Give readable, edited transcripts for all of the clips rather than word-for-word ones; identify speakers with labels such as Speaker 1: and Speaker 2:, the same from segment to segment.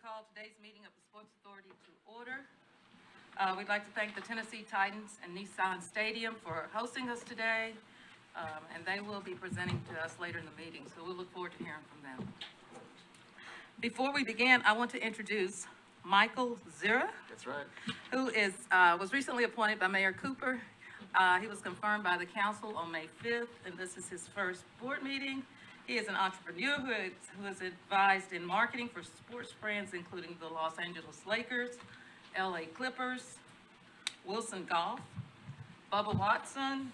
Speaker 1: call today's meeting of the Sports Authority to order. We'd like to thank the Tennessee Titans and Nissan Stadium for hosting us today, and they will be presenting to us later in the meeting, so we'll look forward to hearing from them. Before we begin, I want to introduce Michael Zira.
Speaker 2: That's right.
Speaker 1: Who was recently appointed by Mayor Cooper. He was confirmed by the council on May 5th, and this is his first board meeting. He is an entrepreneur who is advised in marketing for sports brands, including the Los Angeles Lakers, LA Clippers, Wilson Golf, Bubba Watson,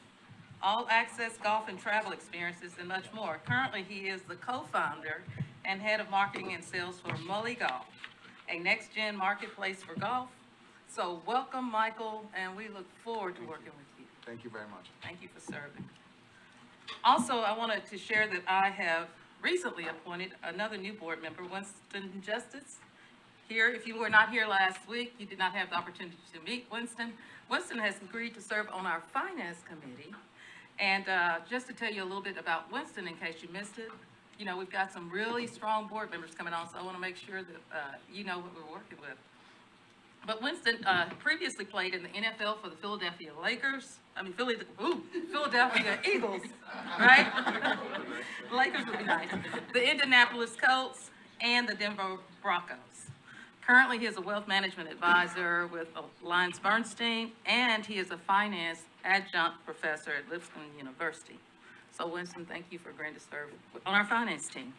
Speaker 1: All Access Golf and Travel Experiences, and much more. Currently, he is the co-founder and head of marketing and sales for Mully Golf, a next-gen marketplace for golf. So welcome, Michael, and we look forward to working with you.
Speaker 2: Thank you very much.
Speaker 1: Thank you for serving. Also, I wanted to share that I have recently appointed another new board member, Winston Justice. Here, if you were not here last week, you did not have the opportunity to meet Winston. Winston has agreed to serve on our finance committee. And just to tell you a little bit about Winston, in case you missed it, you know, we've got some really strong board members coming on, so I want to make sure that you know what we're working with. But Winston previously played in the NFL for the Philadelphia Eagles, right? Lakers would be nice. The Indianapolis Colts and the Denver Broncos. Currently, he is a wealth management advisor with Alliance Bernstein, and he is a finance adjunct professor at Lipscomb University. So Winston, thank you for agreeing to serve on our finance team.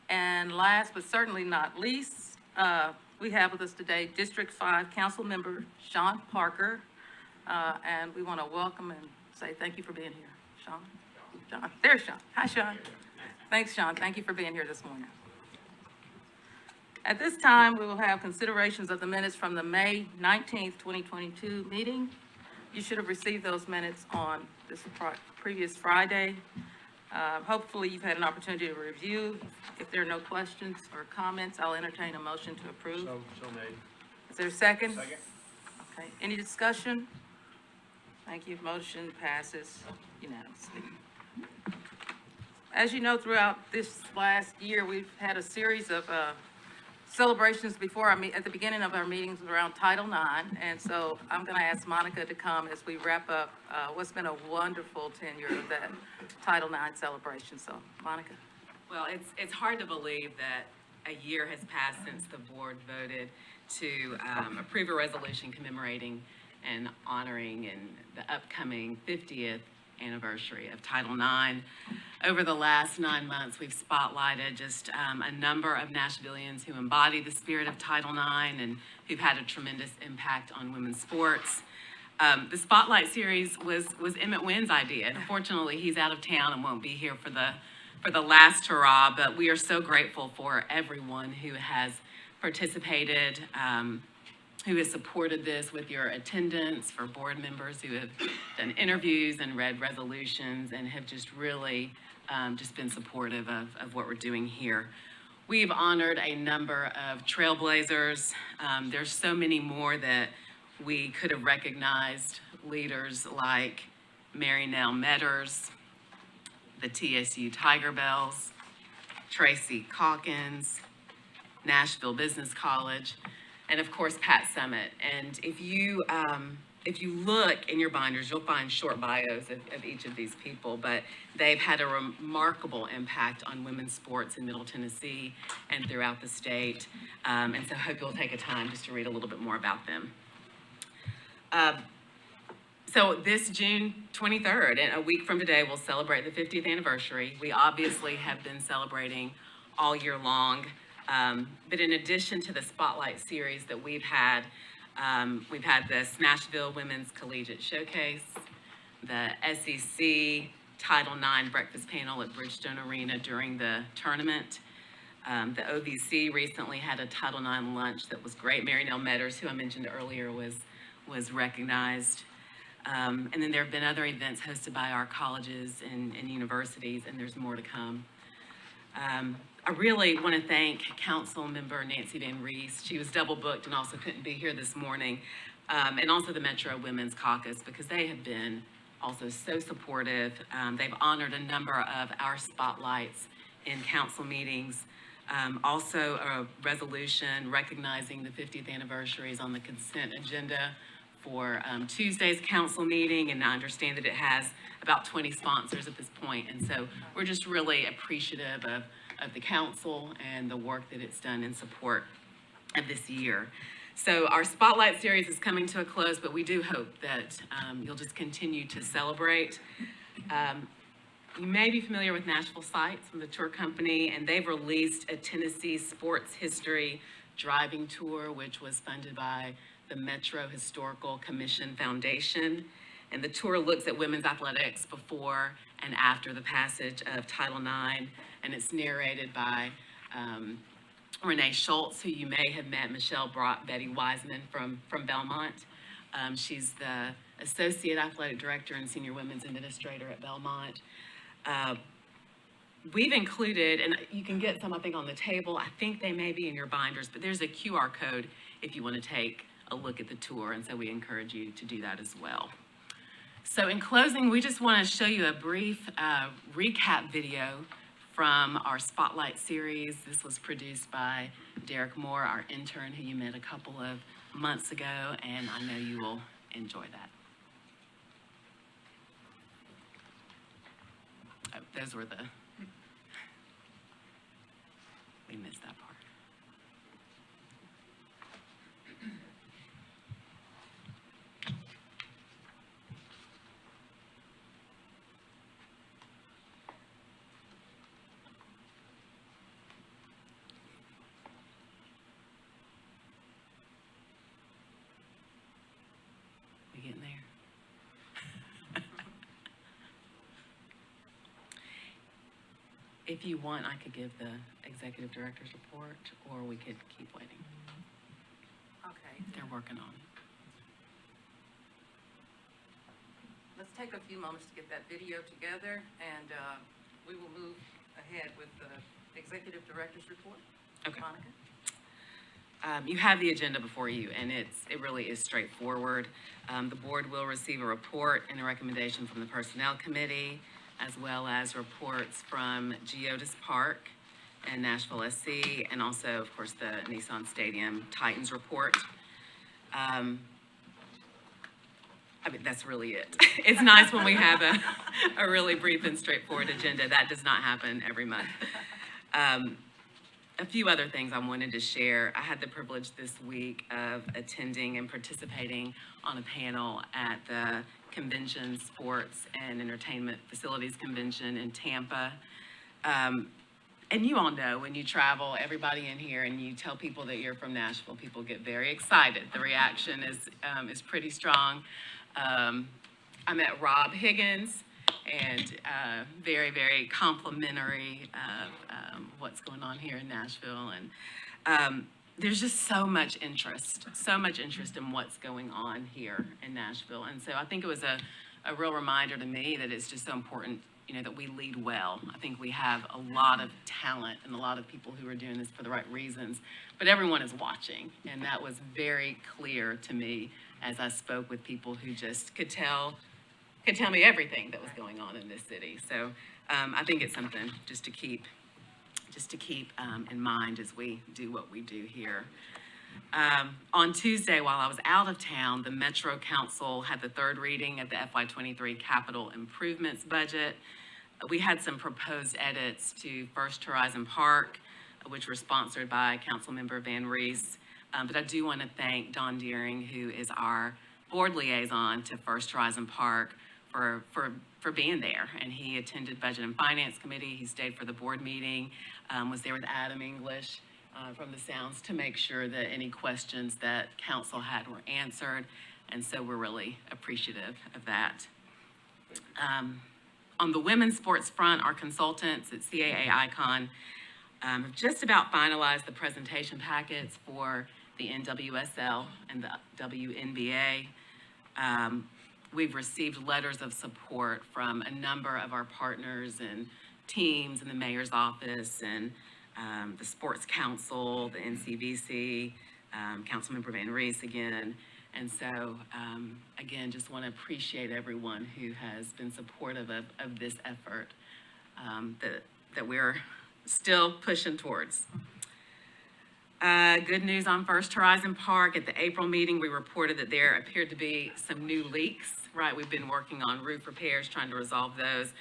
Speaker 1: And last but certainly not least, we have with us today District 5 Council Member Sean Parker, and we want to welcome and say thank you for being here. Sean, there's Sean. Hi, Sean. Thanks, Sean. Thank you for being here this morning. At this time, we will have considerations of the minutes from the May 19th, 2022 meeting. You should have received those minutes on this previous Friday. Hopefully you've had an opportunity to review. If there are no questions or comments, I'll entertain a motion to approve.
Speaker 3: So made.
Speaker 1: Is there a second?
Speaker 3: Second.
Speaker 1: Okay, any discussion? Thank you, motion passes unanimously. As you know, throughout this last year, we've had a series of celebrations at the beginning of our meetings around Title IX, and so I'm going to ask Monica to come as we wrap up what's been a wonderful tenure of that Title IX celebration. So, Monica.
Speaker 4: Well, it's hard to believe that a year has passed since the board voted to approve a resolution commemorating and honoring in the upcoming 50th anniversary of Title IX. Over the last 9 months, we've spotlighted just a number of Nashvillians who embody the spirit of Title IX and who've had a tremendous impact on women's sports. The Spotlight series was Emmett Wynn's idea, and unfortunately, he's out of town and won't be here for the last hurrah. But we are so grateful for everyone who has participated, who has supported this with your attendance, for board members who have done interviews and read resolutions and have just really just been supportive of what we're doing here. We've honored a number of trailblazers. There's so many more that we could have recognized, leaders like Mary Nell Metters, the TSU Tiger Bells, Tracy Calkins, Nashville Business College, and of course Pat Summit. And if you look in your binders, you'll find short bios of each of these people, but they've had a remarkable impact on women's sports in Middle Tennessee and throughout the state. And so I hope you'll take a time just to read a little bit more about them. So this June 23rd, and a week from today, we'll celebrate the 50th anniversary. We obviously have been celebrating all year long. But in addition to the Spotlight series that we've had this Nashville Women's Collegiate Showcase, the SEC Title IX breakfast panel at Bridgestone Arena during the tournament. The OVC recently had a Title IX lunch that was great. Mary Nell Metters, who I mentioned earlier, was recognized. And then there have been other events hosted by our colleges and universities, and there's more to come. I really want to thank Council Member Nancy Van Rees. She was double booked and also couldn't be here this morning. And also the Metro Women's Caucus, because they have been also so supportive. They've honored a number of our spotlights in council meetings. Also, a resolution recognizing the 50th anniversary is on the consent agenda for Tuesday's council meeting, and I understand that it has about 20 sponsors at this point, and so we're just really appreciative of the council and the work that it's done in support of this year. So our Spotlight series is coming to a close, but we do hope that you'll just continue to celebrate. You may be familiar with Nashville Sights from the tour company, and they've released a Tennessee sports history driving tour, which was funded by the Metro Historical Commission Foundation. And the tour looks at women's athletics before and after the passage of Title IX, and it's narrated by Renee Schultz, who you may have met, Michelle Brock, Betty Wiseman from Belmont. She's the Associate Athletic Director and Senior Women's Administrator at Belmont. We've included, and you can get some, I think, on the table. I think they may be in your binders, but there's a QR code if you want to take a look at the tour, and so we encourage you to do that as well. So in closing, we just want to show you a brief recap video from our Spotlight series. This was produced by Derek Moore, our intern, who you met a couple of months ago, and I know you will enjoy that. Oh, those were we missed that part. We getting there? If you want, I could give the executive director's report, or we could keep waiting.
Speaker 1: Okay.
Speaker 4: They're working on it.
Speaker 1: Let's take a few moments to get that video together, and we will move ahead with the executive director's report.
Speaker 4: Okay.
Speaker 1: Monica?
Speaker 4: You have the agenda before you, and it really is straightforward. The board will receive a report and a recommendation from the Personnel Committee, as well as reports from Geodis Park and Nashville SC, and also, of course, the Nissan Stadium Titans report. I mean, that's really it. It's nice when we have a really brief and straightforward agenda. That does not happen every month. A few other things I wanted to share. I had the privilege this week of attending and participating on a panel at the Convention, Sports, and Entertainment Facilities Convention in Tampa. And you all know when you travel, everybody in here, and you tell people that you're from Nashville, people get very excited. The reaction is pretty strong. I met Rob Higgins, and very, very complimentary of what's going on here in Nashville. And there's just so much interest in what's going on here in Nashville. And so I think it was a real reminder to me that it's just so important, that we lead well. I think we have a lot of talent and a lot of people who are doing this for the right reasons, but everyone is watching. And that was very clear to me as I spoke with people who just could tell me everything that was going on in this city. So I think it's something just to keep in mind as we do what we do here. On Tuesday, while I was out of town, the Metro Council had the third reading of the FY23 capital improvements budget. We had some proposed edits to First Horizon Park, which were sponsored by Councilmember Van Rees. But I do want to thank Don Deering, who is our board liaison to First Horizon Park, for being there. And he attended Budget and Finance Committee. He stayed for the board meeting, was there with Adam English from the Sounds to make sure that any questions that council had were answered. And so we're really appreciative of that. On the women's sports front, our consultants at CAA Icon have just about finalized the presentation packets for the NWSL and the WNBA. We've received letters of support from a number of our partners and teams in the mayor's office and the Sports Council, the NCVC, Councilmember Van Rees again. And so, again, just want to appreciate everyone who has been supportive of this effort that we're still pushing towards. Good news on First Horizon Park. At the April meeting, we reported that there appeared to be some new leaks, right? We've been working on roof repairs, trying to resolve those.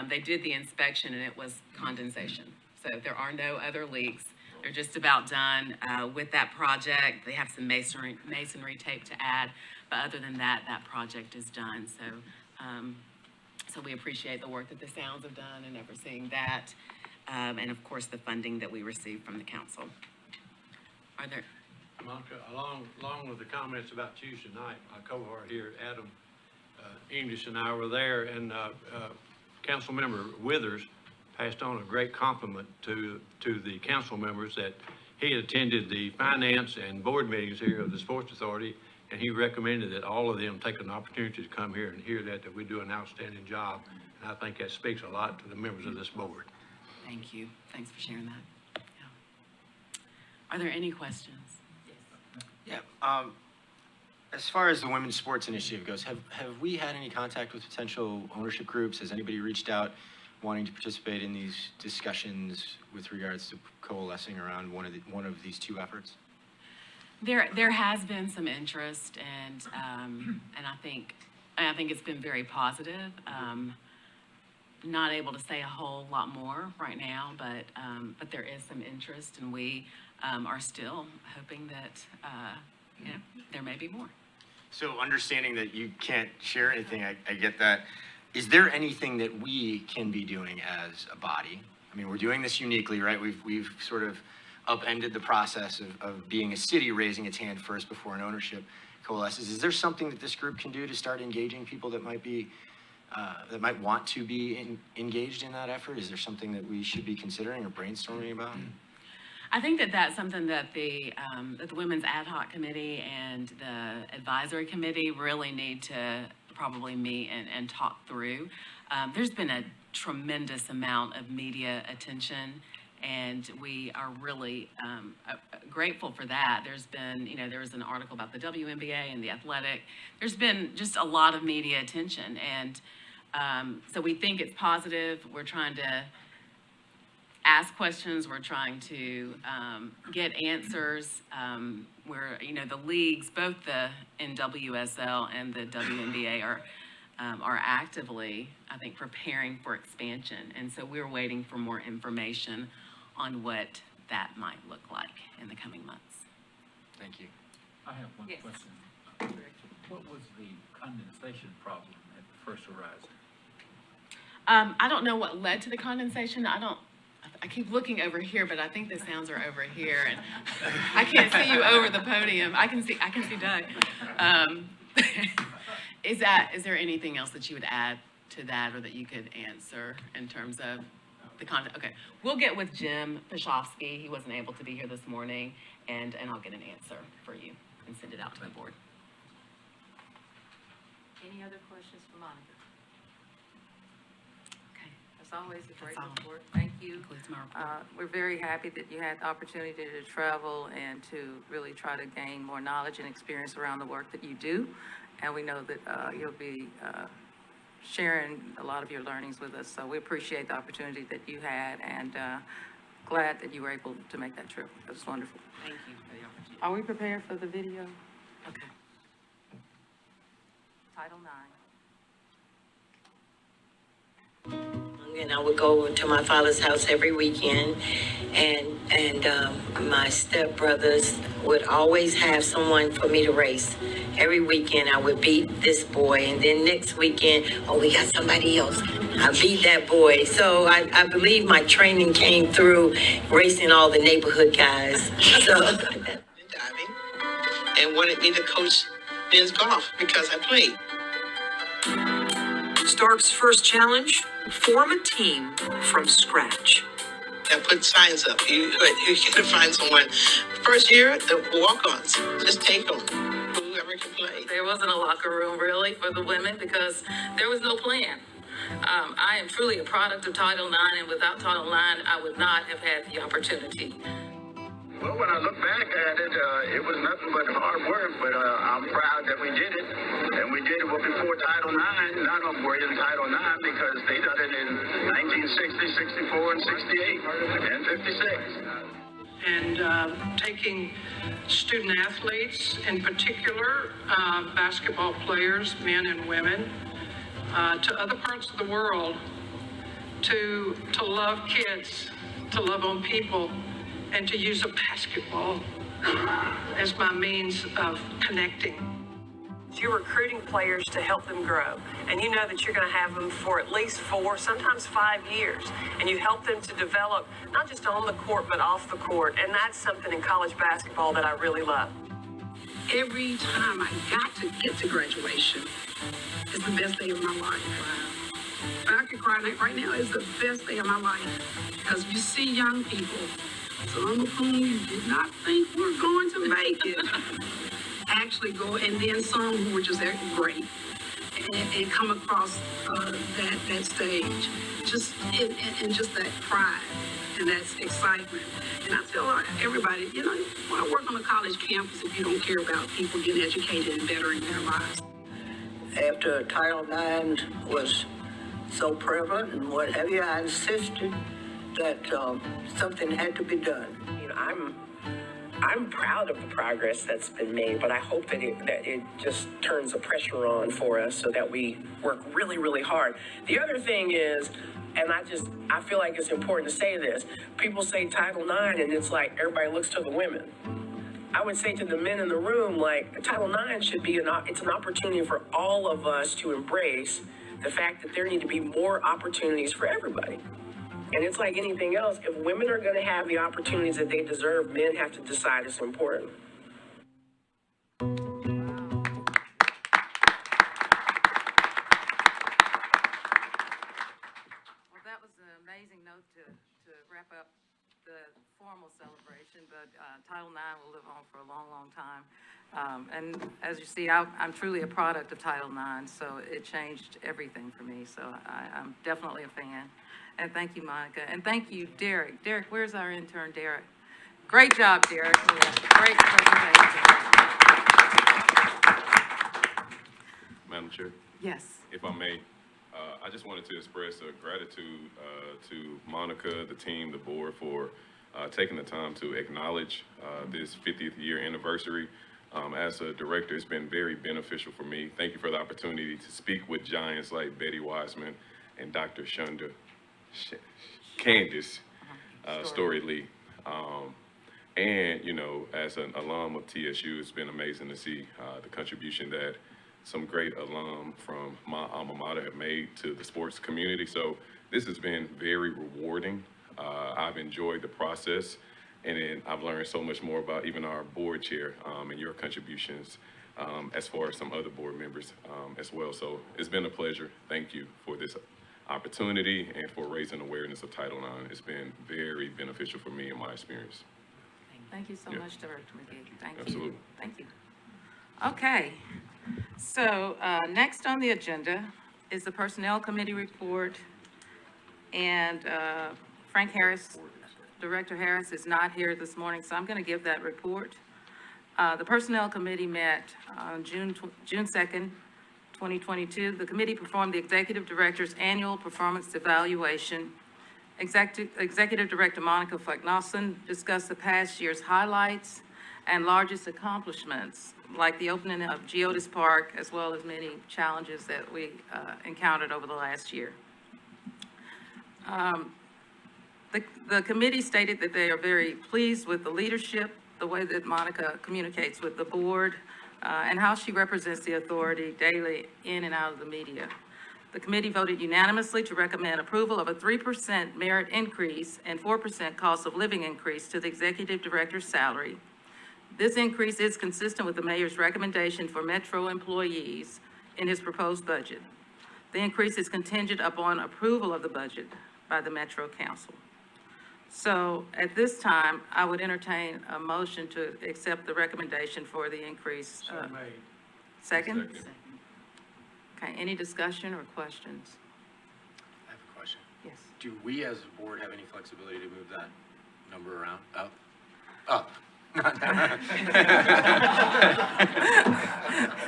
Speaker 4: They did the inspection and it was condensation. So there are no other leaks. They're just about done with that project. They have some masonry tape to add, but other than that, that project is done. So we appreciate the work that the Sounds have done and overseeing that. And of course, the funding that we received from the council. Are there?
Speaker 2: Monica, along with the comments about Tuesday night, my cohort here, Adam English and I were there, and Council Member Withers passed on a great compliment to the council members that he attended the finance and board meetings here of the Sports Authority, and he recommended that all of them take an opportunity to come here and hear that we do an outstanding job. And I think that speaks a lot to the members of this board.
Speaker 4: Thank you. Thanks for sharing that. Yeah. Are there any questions?
Speaker 3: Yeah. As far as the Women's Sports Initiative goes, have we had any contact with potential ownership groups? Has anybody reached out wanting to participate in these discussions with regards to coalescing around one of these two efforts?
Speaker 4: There has been some interest, and I think it's been very positive. Not able to say a whole lot more right now, but there is some interest, and we are still hoping that there may be more.
Speaker 3: So understanding that you can't share anything, I get that. Is there anything that we can be doing as a body? I mean, we're doing this uniquely, right? We've sort of upended the process of being a city raising its hand first before an ownership coalesces. Is there something that this group can do to start engaging people that might be that might want to be engaged in that effort? Is there something that we should be considering or brainstorming about?
Speaker 4: I think that that's something that the Women's Ad Hoc Committee and the Advisory Committee really need to probably meet and talk through. There's been a tremendous amount of media attention, and we are really grateful for that. There's been, there was an article about the WNBA and the Athletic. There's been just a lot of media attention, and so we think it's positive. We're trying to ask questions. We're trying to get answers. Where the leagues, both the NWSL and the WNBA, are actively, I think, preparing for expansion, and so we're waiting for more information on what that might look like in the coming months.
Speaker 3: Thank you.
Speaker 5: I have one
Speaker 1: Yes.
Speaker 5: question. What was the condensation problem at First Horizon?
Speaker 4: I don't know what led to the condensation. I keep looking over here, but I think the sounds are over here, and I can't see you over the podium. I can see Doug. Is there anything else that you would add to that, or that you could answer in terms of the content? Okay, we'll get with Jim Pashofsky. He wasn't able to be here this morning, and I'll get an answer for you and send it out to the board.
Speaker 1: Any other questions for Monica?
Speaker 4: Okay,
Speaker 1: As always, a great
Speaker 4: That's all.
Speaker 1: report. Thank you.
Speaker 4: concludes my report.
Speaker 1: We're very happy that you had the opportunity to travel and to really try to gain more knowledge and experience around the work that you do. And we know that you'll be sharing a lot of your learnings with us. So we appreciate the opportunity that you had, and glad that you were able to make that trip. It was wonderful.
Speaker 4: Thank you for the opportunity.
Speaker 1: Are we prepared for the video?
Speaker 4: Okay.
Speaker 1: Title IX.
Speaker 6: And I would go to my father's house every weekend, and my stepbrothers would always have someone for me to race. Every weekend I would beat this boy, and then next weekend, oh, we got somebody else. I beat that boy. So I believe my training came through racing all the neighborhood guys. So
Speaker 7: diving, and wanted me to coach men's golf because I played.
Speaker 8: Stark's first challenge, form a team from scratch.
Speaker 7: I put signs up. You can find someone. First year, the walk-ons, just take them. Whoever can play.
Speaker 1: There wasn't a locker room really for the women because there was no plan. I am truly a product of Title IX, and without Title IX, I would not have had the opportunity.
Speaker 9: Well, when I look back at it, it was nothing but hard work, but I'm proud that we did it. And we did it before Title IX. None of them were in Title IX because they done it in 1960, 64, and 68, and 56.
Speaker 10: And taking student athletes, in particular, basketball players, men and women, to other parts of the world to love kids, to love on people, and to use a basketball as my means of connecting.
Speaker 8: You're recruiting players to help them grow, and you know that you're going to have them for at least 4, sometimes 5 years, and you help them to develop not just on the court but off the court, and that's something in college basketball that I really love.
Speaker 10: Every time I got to get to graduation, it's the best day of my life. I could cry right now. It's the best day of my life because you see young people, some of whom you did not think were going to make it, actually go, and then some who were just great and come across that stage, just and just that pride and that excitement. And I tell everybody, you know, why work on a college campus if you don't care about people getting educated and bettering their lives?
Speaker 6: After Title IX was so prevalent and what have you, I insisted that something had to be done.
Speaker 11: You know, I'm proud of the progress that's been made, but I hope that it just turns the pressure on for us so that we work really, really hard. The other thing is, and I feel like it's important to say this, people say Title IX and it's like everybody looks to the women. I would say to the men in the room, like, Title IX should be it's an opportunity for all of us to embrace the fact that there need to be more opportunities for everybody. And it's like anything else, if women are going to have the opportunities that they deserve, men have to decide it's important.
Speaker 1: Well, that was an amazing note to wrap up the formal celebration, but Title IX will live on for a long, long time. And as you see, I'm truly a product of Title IX, so it changed everything for me. So I'm definitely a fan. And thank you, Monica. And thank you, Derek. Derek, where's our intern, Derek? Great job, Derek. Yeah, great presentation.
Speaker 12: Madam Chair,
Speaker 1: Yes.
Speaker 12: if I may, I just wanted to express a gratitude to Monica, the team, the board for taking the time to acknowledge this 50th year anniversary. As a director, it's been very beneficial for me. Thank you for the opportunity to speak with giants like Betty Wiseman and Dr. Candace Story Lee. And, you know, as an alum of TSU, it's been amazing to see the contribution that some great alum from my alma mater have made to the sports community. So this has been very rewarding. I've enjoyed the process, and then I've learned so much more about even our board chair and your contributions as far as some other board members as well. So it's been a pleasure. Thank you for this opportunity and for raising awareness of Title IX. It's been very beneficial for me in my experience.
Speaker 1: Thank you so much, Director McGee. Thank
Speaker 12: Absolutely.
Speaker 1: you. Thank you. Okay. So next on the agenda is the Personnel Committee report. And Frank Harris, Director Harris, is not here this morning, so I'm going to give that report. The Personnel Committee met on June 2nd, 2022. The committee performed the Executive Director's annual performance evaluation. Executive Director Monica Fleck-Nelson discussed the past year's highlights and largest accomplishments, like the opening of Geodis Park, as well as many challenges that we encountered over the last year. The committee stated that they are very pleased with the leadership, the way that Monica communicates with the board, and how she represents the authority daily in and out of the media. The committee voted unanimously to recommend approval of a 3% merit increase and 4% cost of living increase to the executive director's salary. This increase is consistent with the mayor's recommendation for Metro employees in his proposed budget. The increase is contingent upon approval of the budget by the Metro Council. So at this time, I would entertain a motion to accept the recommendation for the increase.
Speaker 2: So made.
Speaker 1: Second? Okay, any discussion or questions?
Speaker 3: I have a question.
Speaker 1: Yes.
Speaker 3: Do we as a board have any flexibility to move that number around, up? Up.
Speaker 1: I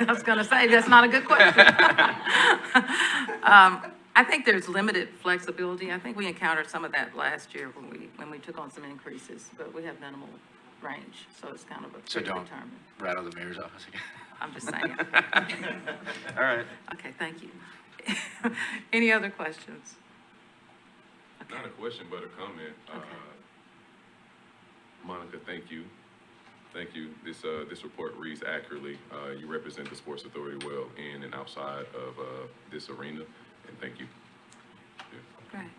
Speaker 1: was gonna say, that's not a good question. I think there's limited flexibility. I think we encountered some of that last year when we took on some increases, but we have minimal range, so it's kind of a
Speaker 3: So don't
Speaker 1: determined.
Speaker 3: rattle the mayor's office again.
Speaker 1: I'm just saying.
Speaker 3: All right.
Speaker 1: Okay, thank you. Any other questions?
Speaker 12: Not a question, but a comment.
Speaker 1: Okay.
Speaker 12: Monica, thank you. Thank you. This report reads accurately. You represent the Sports Authority well in and outside of this arena, and thank you. Yeah.
Speaker 1: Right.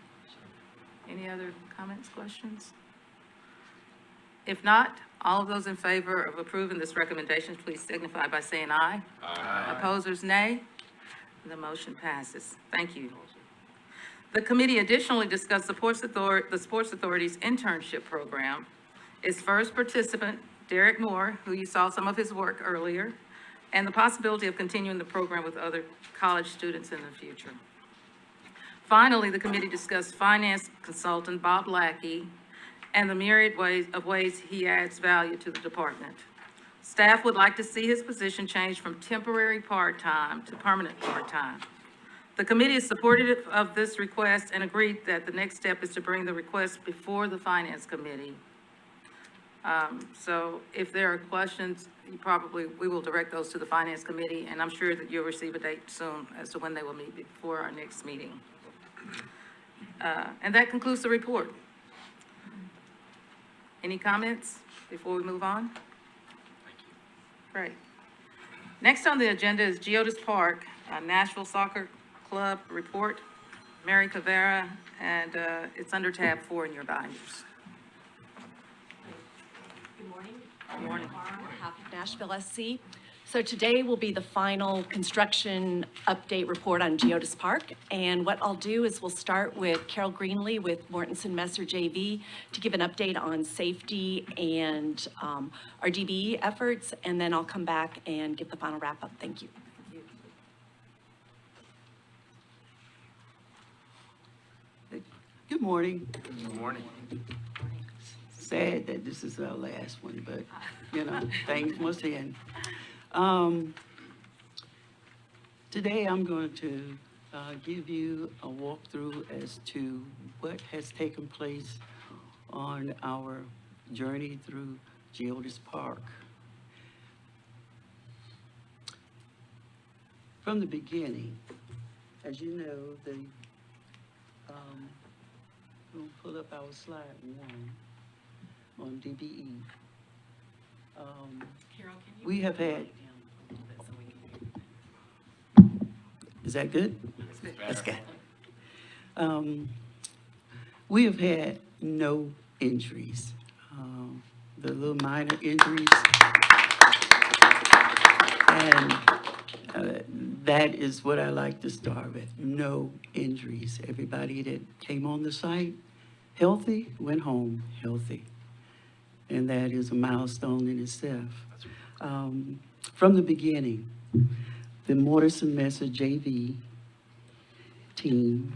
Speaker 1: Any other comments, questions? If not, all of those in favor of approving this recommendation, please signify by saying aye.
Speaker 12: Aye.
Speaker 1: Opposers, nay. The motion passes. Thank you. The committee additionally discussed the Sports Authority's internship program. Its first participant, Derek Moore, who you saw some of his work earlier, and the possibility of continuing the program with other college students in the future. Finally, the committee discussed finance consultant Bob Lackey and the myriad ways he adds value to the department. Staff would like to see his position changed from temporary part-time to permanent part-time. The committee is supportive of this request and agreed that the next step is to bring the request before the finance committee. So if there are questions, we will direct those to the finance committee, and I'm sure that you'll receive a date soon as to when they will meet before our next meeting. And that concludes the report. Any comments before we move on? Great. Next on the agenda is Geodis Park, Nashville Soccer Club report. Mary Cavera, and it's under tab 4 in your binders.
Speaker 13: Good morning.
Speaker 1: Good morning.
Speaker 13: On behalf of Nashville SC. So today will be the final construction update report on Geodis Park. And what I'll do is we'll start with Carol Greenlee with Mortensen Messer JV to give an update on safety and our DBE efforts. And then I'll come back and give the final wrap up. Thank you.
Speaker 14: Good morning.
Speaker 3: Good morning.
Speaker 14: Sad that this is our last one, but, things must end. Today I'm going to give you a walkthrough as to what has taken place on our journey through Geodis Park. From the beginning, as you know, we'll pull up our slide 1 on DBE.
Speaker 4: Carol, can you
Speaker 14: We have had,
Speaker 4: down a little bit so we can hear?
Speaker 14: is that good?
Speaker 3: That's
Speaker 14: good. We have had no injuries. The little minor injuries. And that is what I like to start with. No injuries. Everybody that came on the site healthy, went home healthy. And that is a milestone in itself. From the beginning, the Mortensen Messer JV team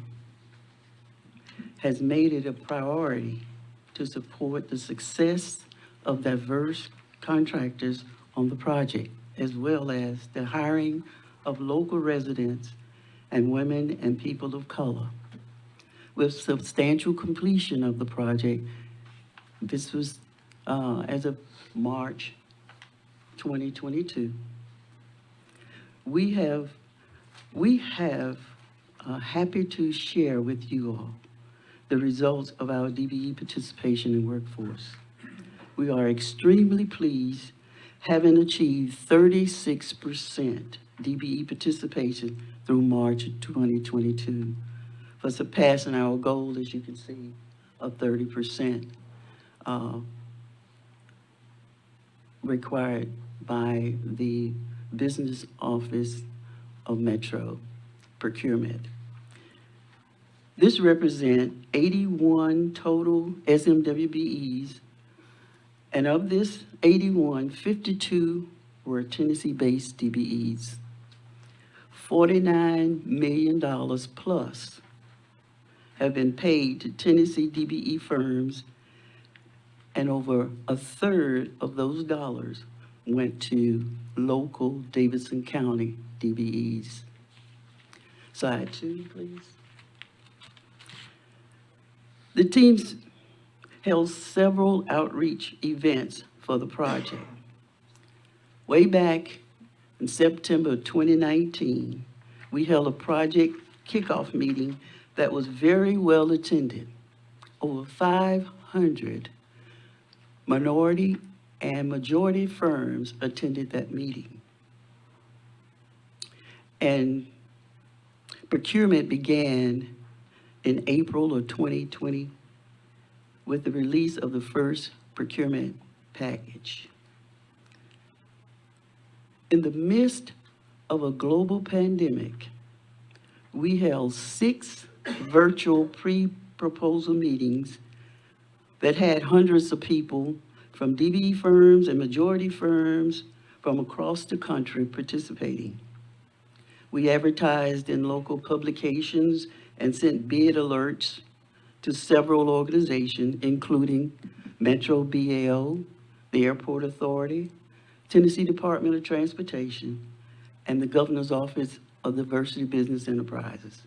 Speaker 14: has made it a priority to support the success of diverse contractors on the project, as well as the hiring of local residents and women and people of color. With substantial completion of the project, this was as of March 2022. We have happy to share with you all the results of our DBE participation in workforce. We are extremely pleased, having achieved 36% DBE participation through March 2022, for surpassing our goal, as you can see, of 30% required by the Business Office of Metro Procurement. This represents 81 total SMWBEs, and of this 81, 52 were Tennessee-based DBEs. $49 million plus have been paid to Tennessee DBE firms and over a third of those dollars went to local Davidson County DBEs. Slide 2, please. The teams held several outreach events for the project. Way back in September 2019, we held a project kickoff meeting that was very well attended. Over 500 minority and majority firms attended that meeting. And procurement began in April of 2020 with the release of the first procurement package. In the midst of a global pandemic, we held 6 virtual pre-proposal meetings that had hundreds of people from DBE firms and majority firms from across the country participating. We advertised in local publications and sent bid alerts to several organizations, including Metro BAO, the Airport Authority, Tennessee Department of Transportation, and the Governor's Office of Diversity Business Enterprises.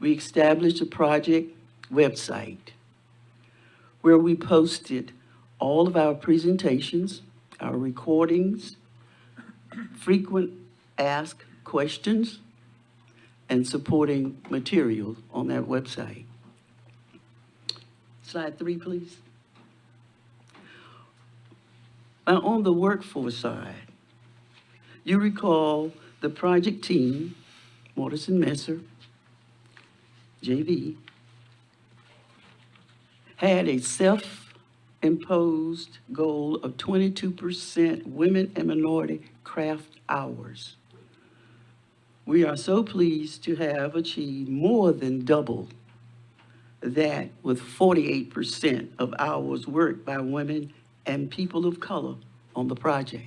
Speaker 14: We established a project website where we posted all of our presentations, our recordings, frequent asked questions, and supporting materials on that website. Slide 3, please. Now, on the workforce side, you recall the project team, Morrison Messer, JV, had a self-imposed goal of 22% women and minority craft hours. We are so pleased to have achieved more than double that, with 48% of hours worked by women and people of color on the project.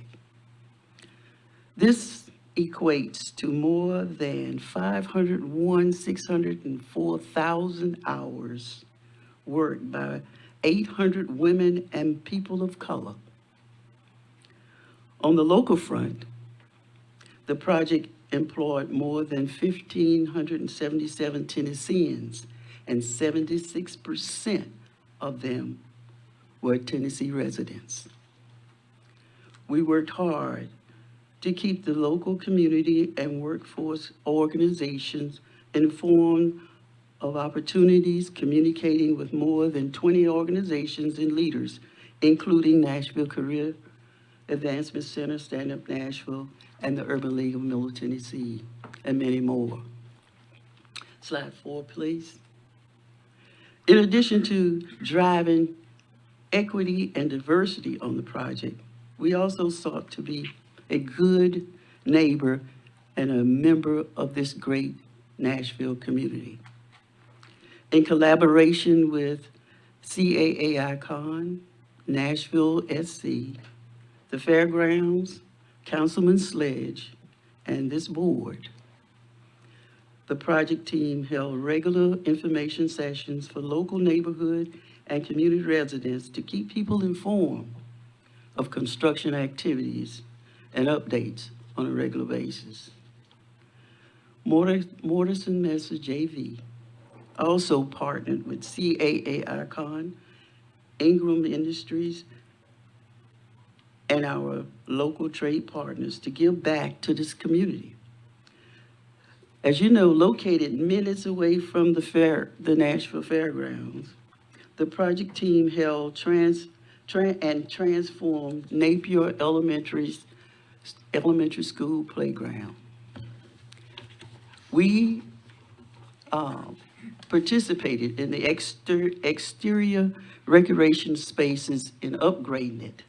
Speaker 14: This equates to more than 604,000 hours worked by 800 women and people of color. On the local front, the project employed more than 1,577 Tennesseans, and 76% of them were Tennessee residents. We worked hard to keep the local community and workforce organizations informed of opportunities, communicating with more than 20 organizations and leaders, including Nashville Career Advancement Center, Stand Up Nashville, and the Urban League of Middle Tennessee, and many more. Slide 4, please. In addition to driving equity and diversity on the project, we also sought to be a good neighbor and a member of this great Nashville community. In collaboration with CAAICon, Nashville SC, the Fairgrounds, Councilman Sledge, and this board, the project team held regular information sessions for local neighborhood and community residents to keep people informed of construction activities and updates on a regular basis. Morrison Messer JV also partnered with CAAICon, Ingram Industries, and our local trade partners to give back to this community. As you know, located minutes away from the Nashville Fairgrounds, the project team held transformed Napier Elementary School playground. We participated in the exterior recreation spaces in upgrading it.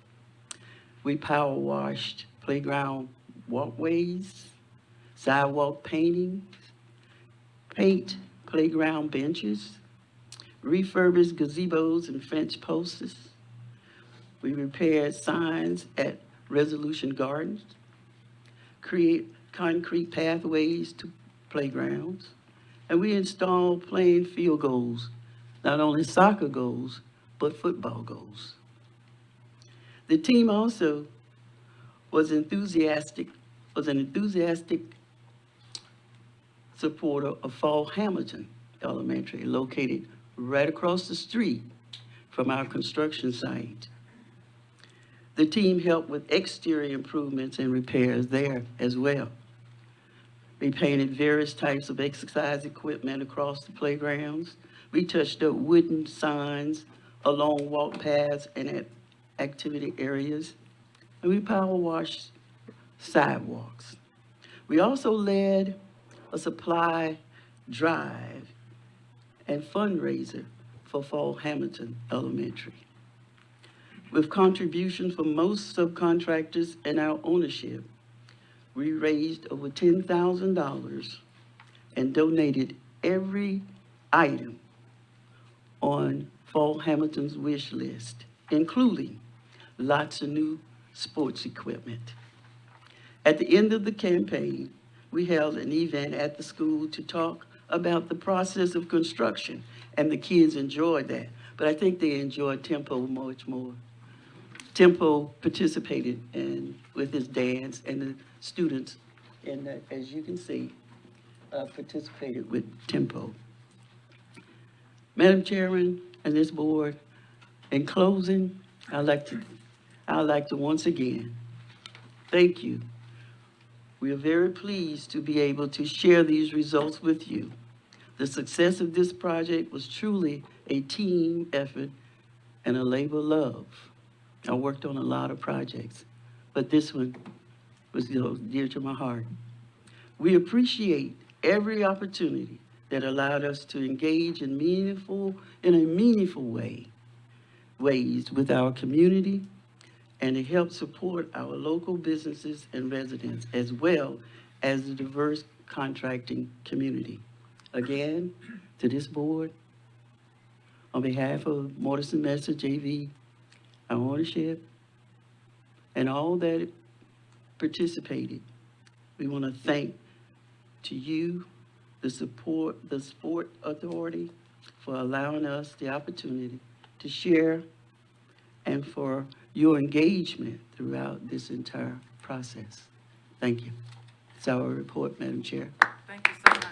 Speaker 14: We power washed playground walkways, sidewalk paint playground benches, refurbished gazebos and fence posts. We repaired signs at Resolution Gardens, create concrete pathways to playgrounds, and we installed playing field goals, not only soccer goals, but football goals. The team also was an enthusiastic supporter of Fall Hamilton Elementary, located right across the street from our construction site. The team helped with exterior improvements and repairs there as well. We painted various types of exercise equipment across the playgrounds. We touched up wooden signs along walk paths and at activity areas. And we power washed sidewalks. We also led a supply drive and fundraiser for Fall Hamilton Elementary. With contributions from most subcontractors and our ownership, we raised over $10,000 and donated every item on Fall Hamilton's wish list, including lots of new sports equipment. At the end of the campaign, we held an event at the school to talk about the process of construction, and the kids enjoyed that. But I think they enjoyed Tempo much more. Tempo participated with his dance, and the students, as you can see, participated with Tempo. Madam Chairman and this board, in closing, I'd like to once again thank you. We are very pleased to be able to share these results with you. The success of this project was truly a team effort and a labor of love. I worked on a lot of projects, but this one was dear to my heart. We appreciate every opportunity that allowed us to engage in a meaningful ways with our community and to help support our local businesses and residents, as well as the diverse contracting community. Again, to this board, on behalf of Mortensen Messer JV, our ownership, and all that participated, we want to thank to you, the Sport Authority, for allowing us the opportunity to share and for your engagement throughout this entire process. Thank you. That's our report, Madam Chair.
Speaker 1: Thank you so much.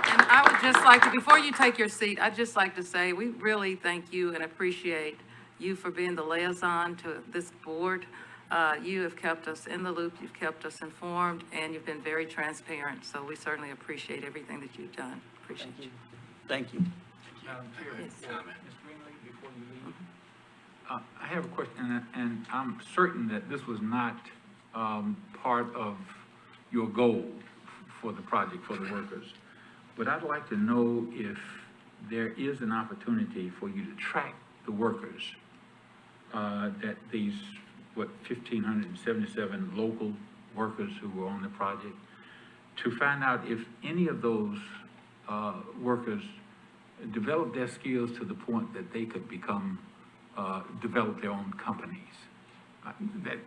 Speaker 1: And I would just like to, before you take your seat, I'd just like to say we really thank you and appreciate you for being the liaison to this board. You have kept us in the loop, you've kept us informed, and you've been very transparent. So we certainly appreciate everything that you've done. Appreciate you.
Speaker 14: Thank you.
Speaker 5: Madam Chair,
Speaker 1: Yes.
Speaker 5: Ms. Greenlee, before you leave, I have a question, and I'm certain that this was not part of your goal for the project, for the workers. But I'd like to know if there is an opportunity for you to track the workers, that these, 1,577 local workers who were on the project, to find out if any of those workers develop their skills to the point that they could develop their own companies.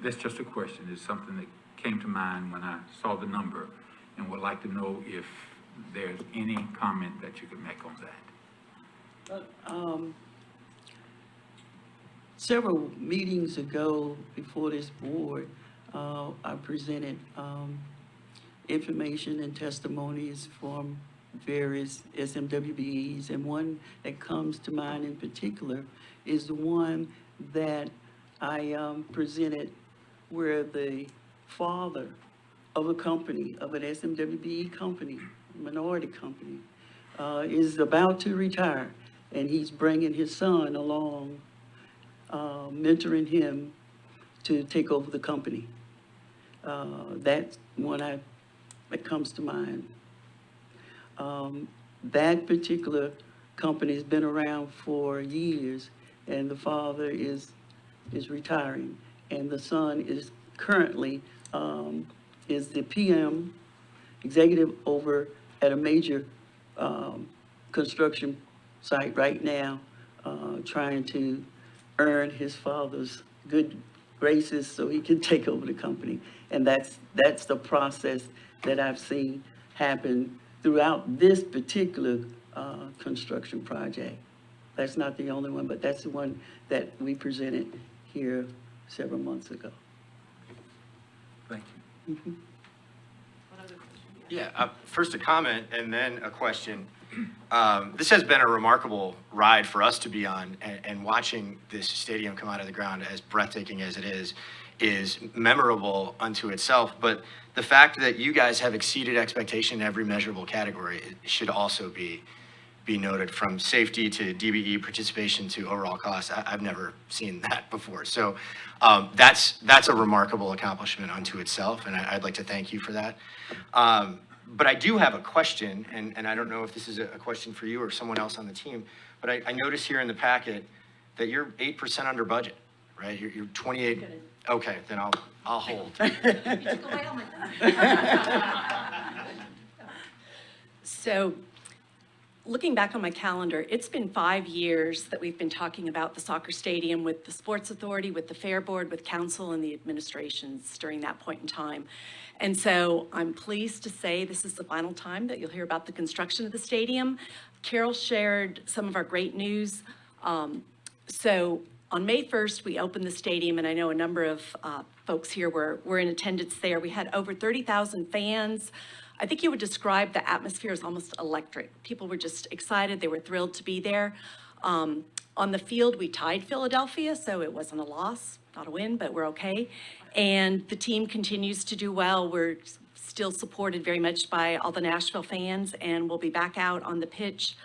Speaker 5: That's just a question. It's something that came to mind when I saw the number, and would like to know if there's any comment that you could make on that.
Speaker 14: Several meetings ago before this board, I presented information and testimonies from various SMWBEs, and one that comes to mind in particular is the one that I presented where the father of a company, of an SMWBE company, minority company, is about to retire, and he's bringing his son along, mentoring him to take over the company. That's one that comes to mind. That particular company has been around for years, and the father is retiring, and the son is currently is the PM executive over at a major construction site right now, trying to earn his father's good graces so he can take over the company. And that's the process that I've seen happen throughout this particular construction project. That's not the only one, but that's the one that we presented here several months ago.
Speaker 5: Thank you.
Speaker 3: Yeah, first a comment and then a question. This has been a remarkable ride for us to be on, and watching this stadium come out of the ground, as breathtaking as it is memorable unto itself. But the fact that you guys have exceeded expectation in every measurable category should also be noted, from safety to DBE participation to overall cost. I've never seen that before. So that's a remarkable accomplishment unto itself, and I'd like to thank you for that. But I do have a question, and I don't know if this is a question for you or someone else on the team, but I notice here in the packet that you're 8% under budget, right? You're 28. Okay, then I'll hold.
Speaker 13: So, looking back on my calendar, it's been 5 years that we've been talking about the soccer stadium with the Sports Authority, with the Fair Board, with Council, and the administrations during that point in time. And so I'm pleased to say this is the final time that you'll hear about the construction of the stadium. Carol shared some of our great news. So on May 1st, we opened the stadium, and I know a number of folks here were in attendance there. We had over 30,000 fans. I think you would describe the atmosphere as almost electric. People were just excited. They were thrilled to be there. On the field, we tied Philadelphia, so it wasn't a loss, not a win, but we're okay. And the team continues to do well. We're still supported very much by all the Nashville fans, and we'll be back out on the pitch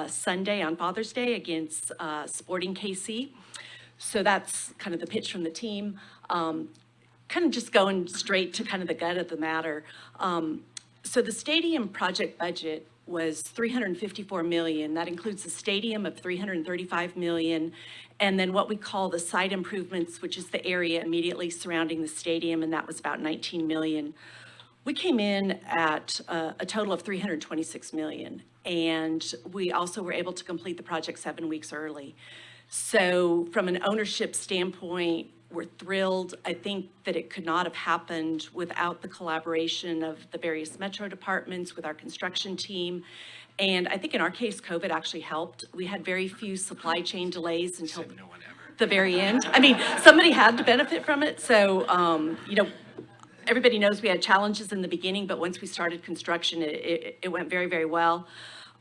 Speaker 13: Sunday on Father's Day against Sporting KC. So that's kind of the pitch from the team. Kind of just going straight to kind of the gut of the matter. So the stadium project budget was $354 million. That includes the stadium of $335 million, and then what we call the site improvements, which is the area immediately surrounding the stadium, and that was about $19 million. We came in at a total of $326 million, and we also were able to complete the project 7 weeks early. So from an ownership standpoint, we're thrilled. I think that it could not have happened without the collaboration of the various Metro departments with our construction team. And I think in our case, COVID actually helped. We had very few supply chain delays until the very end. I mean, somebody had to benefit from it. So, everybody knows we had challenges in the beginning, but once we started construction, it went very, very well.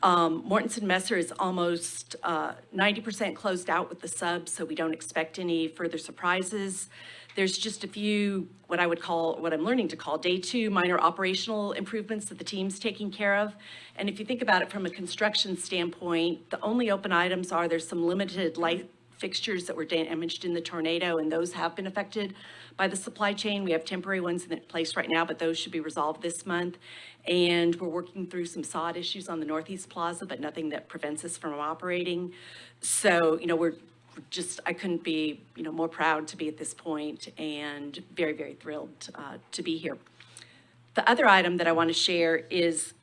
Speaker 13: Mortensen Messer is almost 90% closed out with the subs, so we don't expect any further surprises. There's just a few, what I'm learning to call day 2 minor operational improvements that the team's taking care of. And if you think about it from a construction standpoint, the only open items are there's some limited light fixtures that were damaged in the tornado, and those have been affected by the supply chain. We have temporary ones in place right now, but those should be resolved this month. And we're working through some sod issues on the Northeast Plaza, but nothing that prevents us from operating. So, I couldn't be, more proud to be at this point, and very, very thrilled to be here. The other item that I want to share is,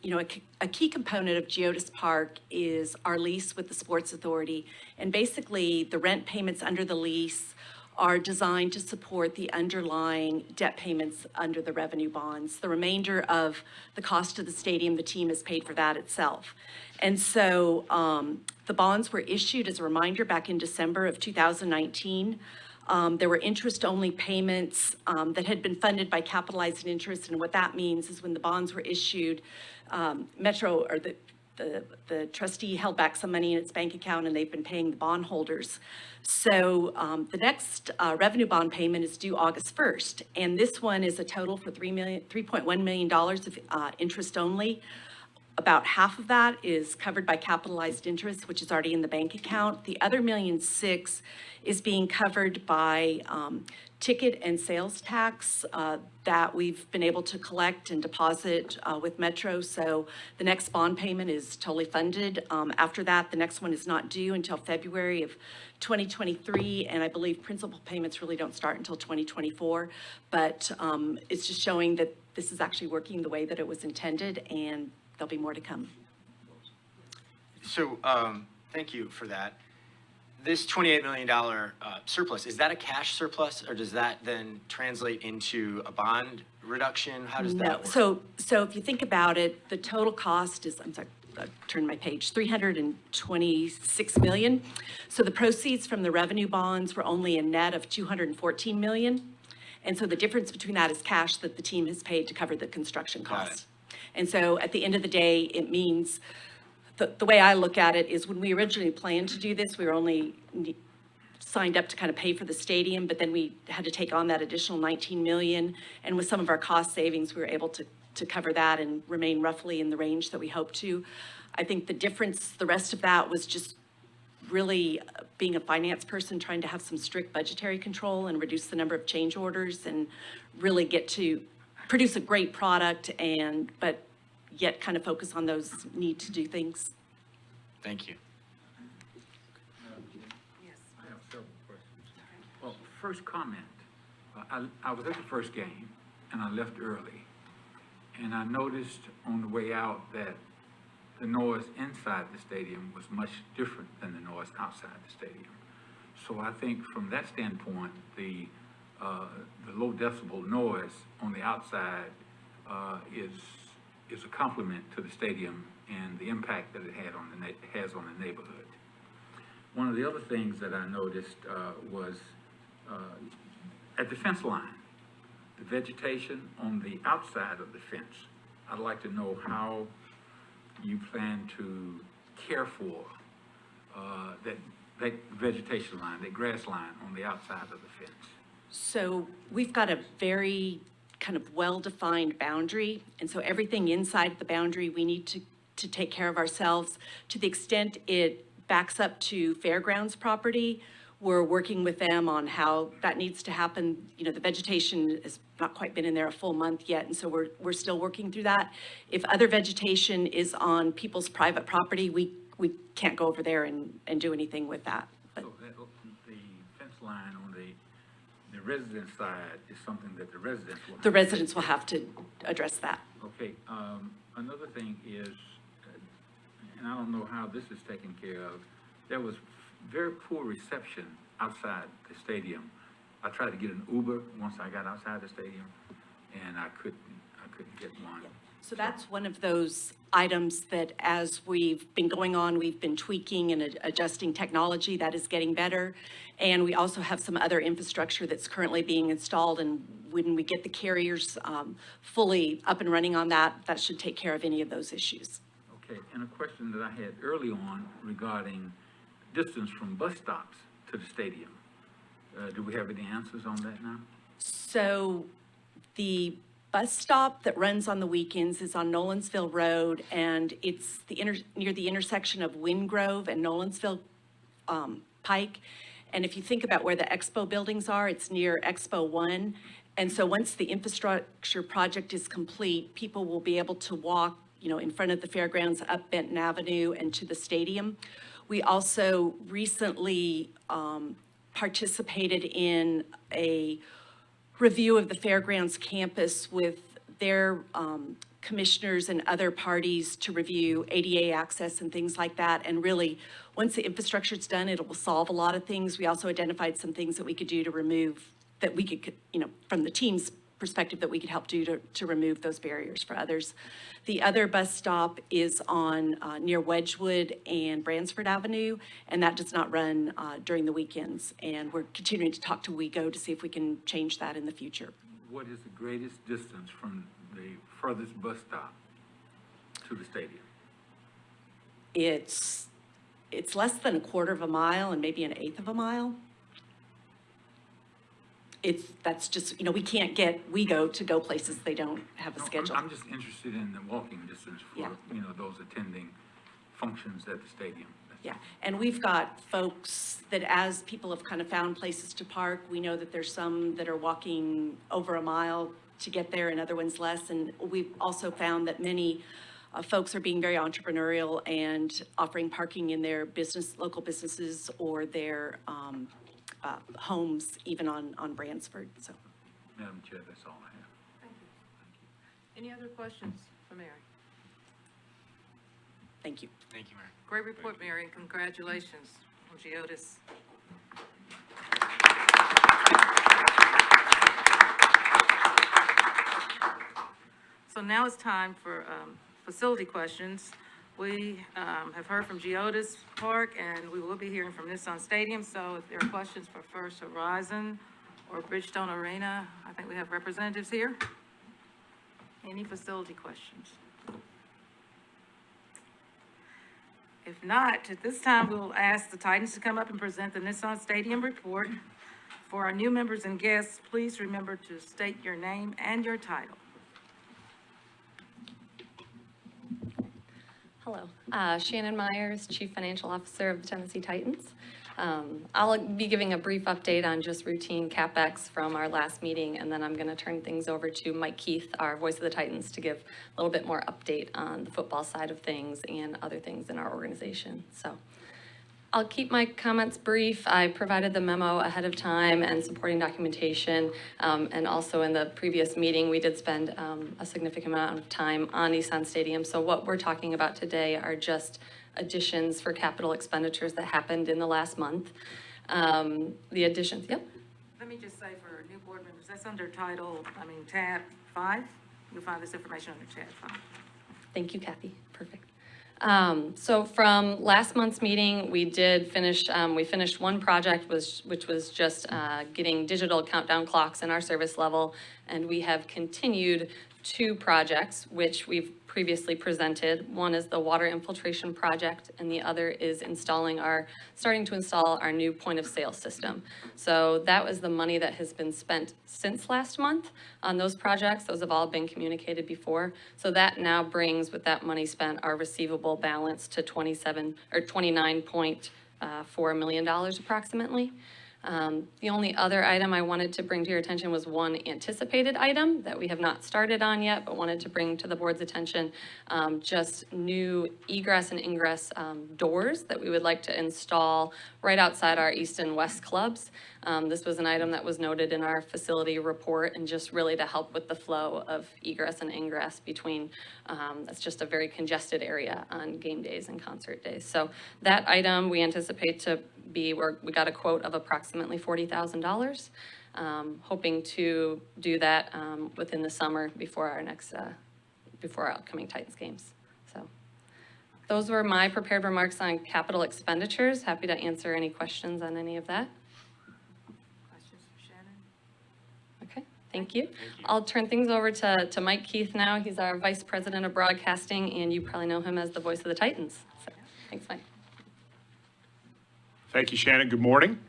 Speaker 13: a key component of Geodis Park is our lease with the Sports Authority. And basically, the rent payments under the lease are designed to support the underlying debt payments under the revenue bonds. The remainder of the cost of the stadium, the team has paid for that itself. And so the bonds were issued, as a reminder, back in December of 2019. There were interest-only payments that had been funded by capitalized interest, and what that means is when the bonds were issued, Metro, or the trustee, held back some money in its bank account, and they've been paying the bondholders. So the next revenue bond payment is due August 1st, and this one is a total for $3.1 million of interest only. About half of that is covered by capitalized interest, which is already in the bank account. The other $1.6 million is being covered by ticket and sales tax that we've been able to collect and deposit with Metro. So the next bond payment is totally funded. After that, the next one is not due until February of 2023, and I believe principal payments really don't start until 2024. But it's just showing that this is actually working the way that it was intended, and there'll be more to come.
Speaker 3: So thank you for that. This $28 million surplus, is that a cash surplus, or does that then translate into a bond reduction? How does that work?
Speaker 13: So if you think about it, the total cost is, turn my page, 326 million. So the proceeds from the revenue bonds were only a net of 214 million. And so the difference between that is cash that the team has paid to cover the construction
Speaker 3: Got it.
Speaker 13: costs. And so at the end of the day, it means, the way I look at it is when we originally planned to do this, we were only signed up to kind of pay for the stadium, but then we had to take on that additional 19 million. And with some of our cost savings, we were able to cover that and remain roughly in the range that we hoped to. I think the difference, the rest of that was just really being a finance person, trying to have some strict budgetary control and reduce the number of change orders and really get to produce a great product but yet kind of focus on those need to do things.
Speaker 3: Thank you.
Speaker 5: I have several questions. Well, first comment, I was at the first game and I left early. And I noticed on the way out that the noise inside the stadium was much different than the noise outside the stadium. So I think from that standpoint, the low decibel noise on the outside is a compliment to the stadium and the impact that it has on the neighborhood. One of the other things that I noticed was at the fence line, the vegetation on the outside of the fence. I'd like to know how you plan to care for that vegetation line, that grass line on the outside of the fence.
Speaker 13: So we've got a very kind of well-defined boundary, and so everything inside the boundary we need to take care of ourselves. To the extent it backs up to fairgrounds property, we're working with them on how that needs to happen. You know, the vegetation has not quite been in there a full month yet, and so we're still working through that. If other vegetation is on people's private property, we can't go over there and do anything with that. But
Speaker 5: So the fence line on the resident side is something that the residents will
Speaker 13: the residents will have to address that.
Speaker 5: Okay, another thing is, and I don't know how this is taken care of, there was very poor reception outside the stadium. I tried to get an Uber once I got outside the stadium, and I couldn't get one.
Speaker 13: So that's one of those items that as we've been going on, we've been tweaking and adjusting technology that is getting better. And we also have some other infrastructure that's currently being installed. And when we get the carriers fully up and running on that, that should take care of any of those issues.
Speaker 5: Okay, and a question that I had early on regarding distance from bus stops to the stadium. Do we have any answers on that now?
Speaker 13: So the bus stop that runs on the weekends is on Nolensville Road, and it's near the intersection of Wingrove and Nolensville Pike. And if you think about where the Expo buildings are, it's near Expo 1. And so once the infrastructure project is complete, people will be able to walk, you know, in front of the fairgrounds up Benton Avenue and to the stadium. We also recently participated in a review of the fairgrounds campus with their commissioners and other parties to review ADA access and things like that. And really, once the infrastructure is done, it will solve a lot of things. We also identified some things that we could do to remove, that we could, you know, from the team's perspective, that we could help do to remove those barriers for others. The other bus stop is on near Wedgwood and Bransford Avenue, and that does not run during the weekends. And we're continuing to talk to WeGo to see if we can change that in the future.
Speaker 5: What is the greatest distance from the furthest bus stop to the stadium?
Speaker 13: It's less than a quarter of a mile and maybe an eighth of a mile. That's just, you know, we can't get WeGo to go places they don't have a schedule.
Speaker 5: I'm just interested in the walking distance for,
Speaker 13: Yeah.
Speaker 5: you know, those attending functions at the stadium.
Speaker 13: Yeah, and we've got folks that as people have kind of found places to park, we know that there's some that are walking over a mile to get there and other ones less. And we've also found that many folks are being very entrepreneurial and offering parking in their local businesses or their homes, even on Bransford, so.
Speaker 5: Madam Chair, that's all I have.
Speaker 1: Thank you. Any other questions for Mary?
Speaker 13: Thank you.
Speaker 3: Thank you, Mary.
Speaker 1: Great report, Mary, and congratulations on Geodis. So now it's time for facility questions. We have heard from Geodis Park, and we will be hearing from Nissan Stadium. So if there are questions for First Horizon or Bridgestone Arena, I think we have representatives here. Any facility questions? If not, at this time, we'll ask the Titans to come up and present the Nissan Stadium report. For our new members and guests, please remember to state your name and your title.
Speaker 15: Hello, Shannon Myers, Chief Financial Officer of the Tennessee Titans. I'll be giving a brief update on just routine CapEx from our last meeting, and then I'm going to turn things over to Mike Keith, our voice of the Titans, to give a little bit more update on the football side of things and other things in our organization. So I'll keep my comments brief. I provided the memo ahead of time and supporting documentation, and also in the previous meeting, we did spend a significant amount of time on Nissan Stadium. So what we're talking about today are just additions for capital expenditures that happened in the last month. The additions, yep.
Speaker 1: Let me just say for new board members, that's under tab 5. You'll find this information under tab 5.
Speaker 15: Thank you, Kathy. Perfect. So from last month's meeting, we did finish, we finished one project, which was just getting digital countdown clocks in our service level, and we have continued 2 projects, which we've previously presented. One is the water infiltration project, and the other is starting to install our new point of sale system. So that was the money that has been spent since last month on those projects. Those have all been communicated before. So that now brings, with that money spent, our receivable balance to $29.4 million approximately. The only other item I wanted to bring to your attention was one anticipated item that we have not started on yet, but wanted to bring to the board's attention, just new egress and ingress doors that we would like to install right outside our east and west clubs. This was an item that was noted in our facility report, and just really to help with the flow of egress and ingress between, it's just a very congested area on game days and concert days. So that item we anticipate to be, we got a quote of approximately $40,000. Hoping to do that within the summer before our next, before our upcoming Titans games. So those were my prepared remarks on capital expenditures. Happy to answer any questions on any of that.
Speaker 1: Questions for Shannon?
Speaker 15: Okay, thank you. I'll turn things over to Mike Keith now. He's our Vice President of Broadcasting, and you probably know him as the voice of the Titans. So, thanks, Mike.
Speaker 16: Thank you, Shannon. Good morning.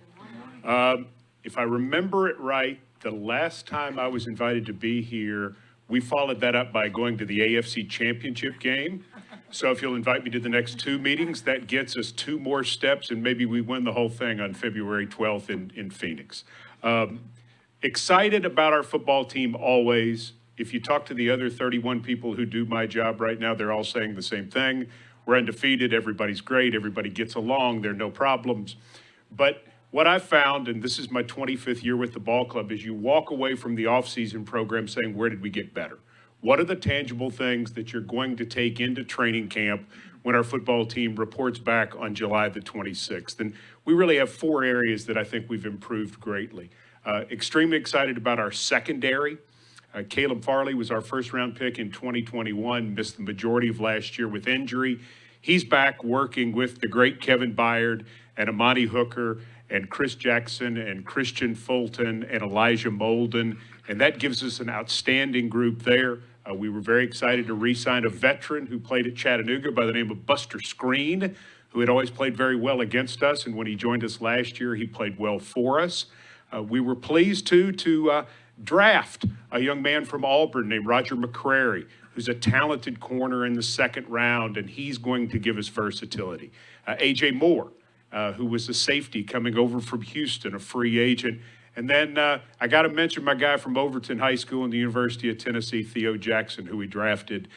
Speaker 16: If I remember it right, the last time I was invited to be here, we followed that up by going to the AFC Championship game. So if you'll invite me to the next 2 meetings, that gets us 2 more steps, and maybe we win the whole thing on February 12th in Phoenix. Excited about our football team always. If you talk to the other 31 people who do my job right now, they're all saying the same thing. We're undefeated, everybody's great, everybody gets along, there are no problems. But what I found, and this is my 25th year with the ball club, is you walk away from the off-season program saying, where did we get better? What are the tangible things that you're going to take into training camp when our football team reports back on July the 26th? And we really have 4 areas that I think we've improved greatly. Extremely excited about our secondary. Caleb Farley was our first-round pick in 2021, missed the majority of last year with injury. He's back working with the great Kevin Byard and Amani Hooker and Chris Jackson and Christian Fulton and Elijah Molden, and that gives us an outstanding group there. We were very excited to re-sign a veteran who played at Chattanooga by the name of Buster Screen, who had always played very well against us, and when he joined us last year, he played well for us. We were pleased, to draft a young man from Auburn named Roger McCrary, who's a talented corner in the 2nd round, and he's going to give us versatility. A.J. Moore, who was a safety coming over from Houston, a free agent. And then I got to mention my guy from Overton High School and the University of Tennessee, Theo Jackson, who we drafted.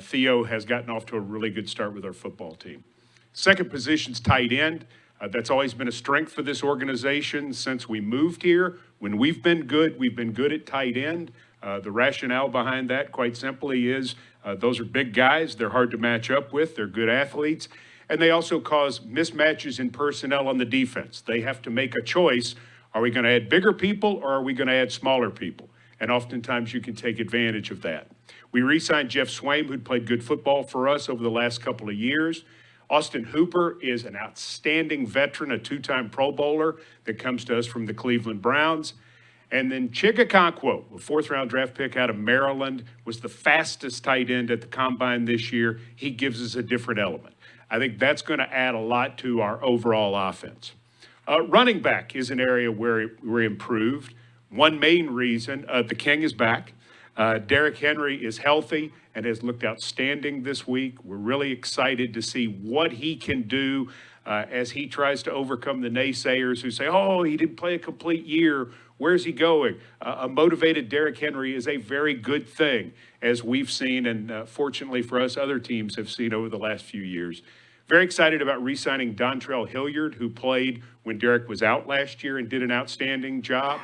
Speaker 16: Theo has gotten off to a really good start with our football team. Second position's tight end. That's always been a strength for this organization since we moved here. When we've been good at tight end. The rationale behind that, quite simply, is those are big guys. They're hard to match up with. They're good athletes. And they also cause mismatches in personnel on the defense. They have to make a choice. Are we going to add bigger people or are we going to add smaller people? And oftentimes you can take advantage of that. We re-signed Jeff Swaim, who'd played good football for us over the last couple of years. Austin Hooper is an outstanding veteran, a two-time Pro Bowler that comes to us from the Cleveland Browns. And then Chigakonkwo, a fourth-round draft pick out of Maryland, was the fastest tight end at the Combine this year. He gives us a different element. I think that's going to add a lot to our overall offense. Running back is an area where we're improved. One main reason, the King is back. Derrick Henry is healthy and has looked outstanding this week. We're really excited to see what he can do as he tries to overcome the naysayers who say, oh, he didn't play a complete year. Where's he going? A motivated Derrick Henry is a very good thing, as we've seen, and fortunately for us, other teams have seen over the last few years. Very excited about re-signing Dontrell Hilliard, who played when Derrick was out last year and did an outstanding job.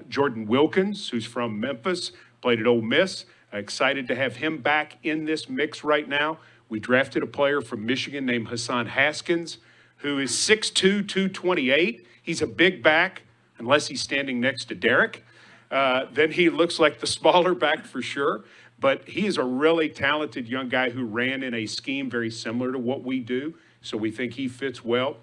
Speaker 16: Jordan Wilkins, who's from Memphis, played at Ole Miss. Excited to have him back in this mix right now. We drafted a player from Michigan named Hassan Haskins, who is 6'2", 228. He's a big back, unless he's standing next to Derrick. Then he looks like the smaller back for sure. But he is a really talented young guy who ran in a scheme very similar to what we do. So we think he fits well.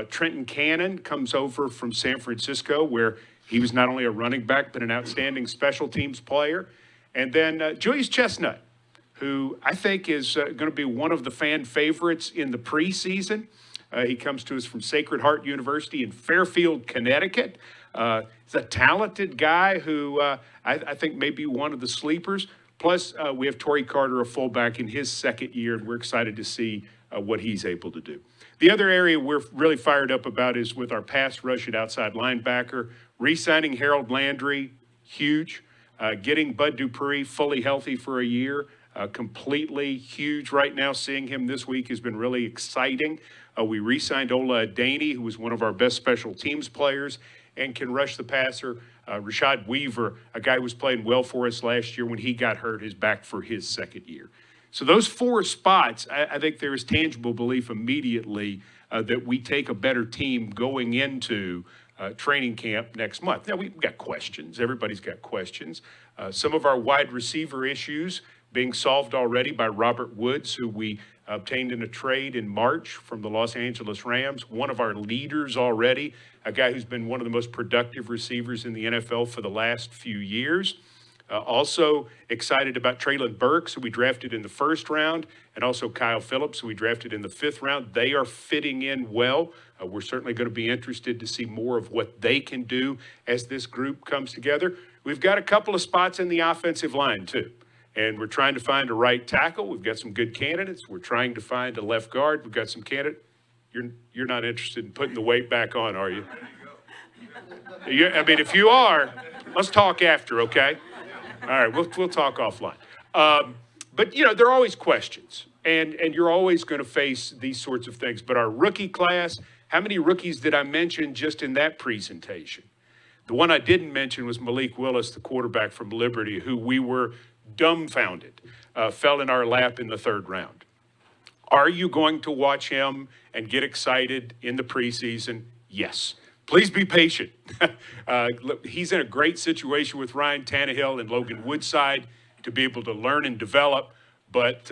Speaker 16: Trenton Cannon comes over from San Francisco, where he was not only a running back, but an outstanding special teams player. And then Julius Chestnut, who I think is going to be one of the fan favorites in the preseason. He comes to us from Sacred Heart University in Fairfield, Connecticut. He's a talented guy who I think may be one of the sleepers. Plus, we have Torrey Carter, a fullback, in his second year, and we're excited to see what he's able to do. The other area we're really fired up about is with our pass rush at outside linebacker. Re-signing Harold Landry, huge. Getting Bud Dupree fully healthy for a year, completely huge right now. Seeing him this week has been really exciting. We re-signed Ola Adaney, who was one of our best special teams players and can rush the passer. Rashad Weaver, a guy who was playing well for us last year when he got hurt, is back for his second year. So those four spots, I think there is tangible belief immediately that we take a better team going into training camp next month. Now, we've got questions. Everybody's got questions. Some of our wide receiver issues being solved already by Robert Woods, who we obtained in a trade in March from the Los Angeles Rams. One of our leaders already, a guy who's been one of the most productive receivers in the NFL for the last few years. Also excited about Traylon Burks, who we drafted in the first round, and also Kyle Phillips, who we drafted in the fifth round. They are fitting in well. We're certainly going to be interested to see more of what they can do as this group comes together. We've got a couple of spots in the offensive line, too. And we're trying to find a right tackle. We've got some good candidates. We're trying to find a left guard. We've got some candidates. You're not interested in putting the weight back on, are you? I mean, if you are, let's talk after, okay? All right, we'll talk offline. But, you know, there are always questions, and you're always going to face these sorts of things. But our rookie class, how many rookies did I mention just in that presentation? The one I didn't mention was Malik Willis, the quarterback from Liberty, who we were dumbfounded, fell in our lap in the third round. Are you going to watch him and get excited in the preseason? Yes. Please be patient. He's in a great situation with Ryan Tannehill and Logan Woodside to be able to learn and develop. But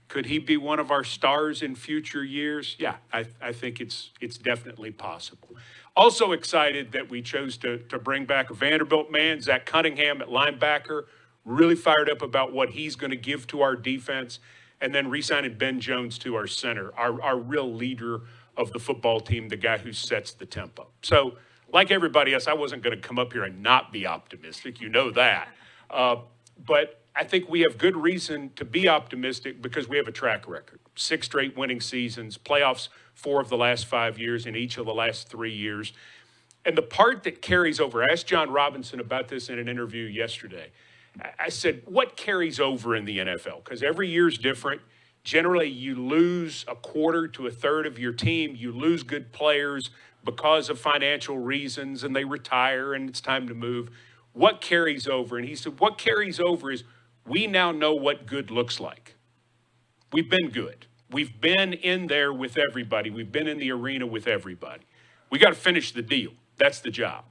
Speaker 16: could he be one of our stars in future years? Yeah, I think it's definitely possible. Also excited that we chose to bring back a Vanderbilt man, Zach Cunningham at linebacker. Really fired up about what he's going to give to our defense. And then re-signing Ben Jones to our center, our real leader of the football team, the guy who sets the tempo. So, like everybody else, I wasn't going to come up here and not be optimistic. You know that. But I think we have good reason to be optimistic because we have a track record. 6 straight winning seasons, playoffs 4 of the last 5 years, in each of the last 3 years. And the part that carries over, I asked John Robinson about this in an interview yesterday. I said, what carries over in the NFL? Because every year is different. Generally, you lose a quarter to a third of your team. You lose good players because of financial reasons, and they retire, and it's time to move. What carries over? And he said, what carries over is we now know what good looks like. We've been good. We've been in there with everybody. We've been in the arena with everybody. We got to finish the deal. That's the job.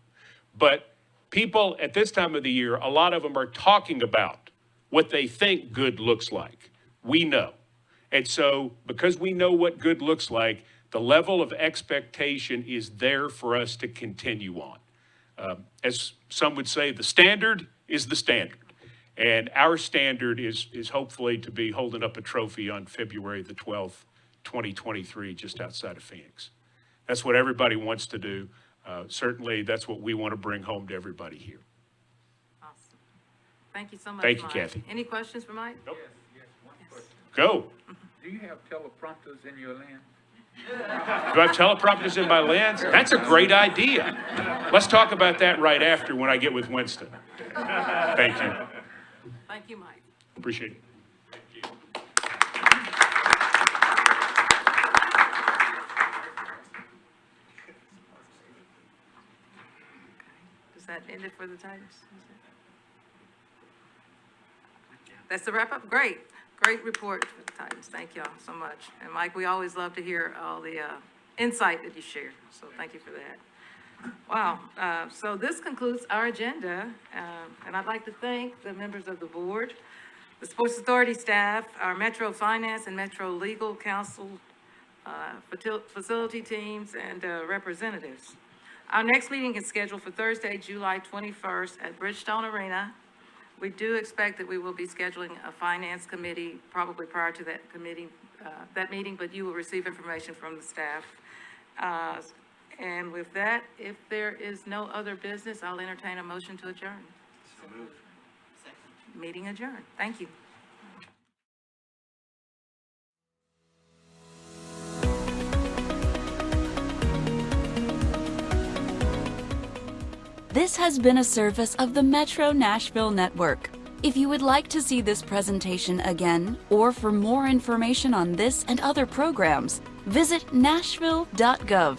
Speaker 16: But people at this time of the year, a lot of them are talking about what they think good looks like. We know. And so because we know what good looks like, the level of expectation is there for us to continue on. As some would say, the standard is the standard. And our standard is hopefully to be holding up a trophy on February the 12th, 2023, just outside of Phoenix. That's what everybody wants to do. Certainly, that's what we want to bring home to everybody here.
Speaker 1: Awesome. Thank you so much,
Speaker 16: Thank you,
Speaker 1: Mike.
Speaker 16: Kathy.
Speaker 1: Any questions for Mike?
Speaker 16: Nope.
Speaker 5: Yes, one question.
Speaker 16: Go.
Speaker 5: Do you have teleprompters in your land?
Speaker 16: Do I have teleprompters in my lens? That's a great idea. Let's talk about that right after when I get with Winston. Thank you.
Speaker 1: Thank you, Mike.
Speaker 16: Appreciate it.
Speaker 1: Does that end it for the Tigers? That's the wrap up. Great. Great report for the Titans. Thank y'all so much. And Mike, we always love to hear all the insight that you share. So thank you for that. Wow. So this concludes our agenda. And I'd like to thank the members of the board, the Sports Authority staff, our Metro Finance and Metro Legal Counsel, facility teams, and representatives. Our next meeting is scheduled for Thursday, July 21st at Bridgestone Arena. We do expect that we will be scheduling a finance committee probably prior to that meeting, but you will receive information from the staff. And with that, if there is no other business, I'll entertain a motion to adjourn. So moved. Meeting adjourned. Thank you.
Speaker 17: This has been a service of the Metro Nashville Network. If you would like to see this presentation again, or for more information on this and other programs, visit nashville.gov.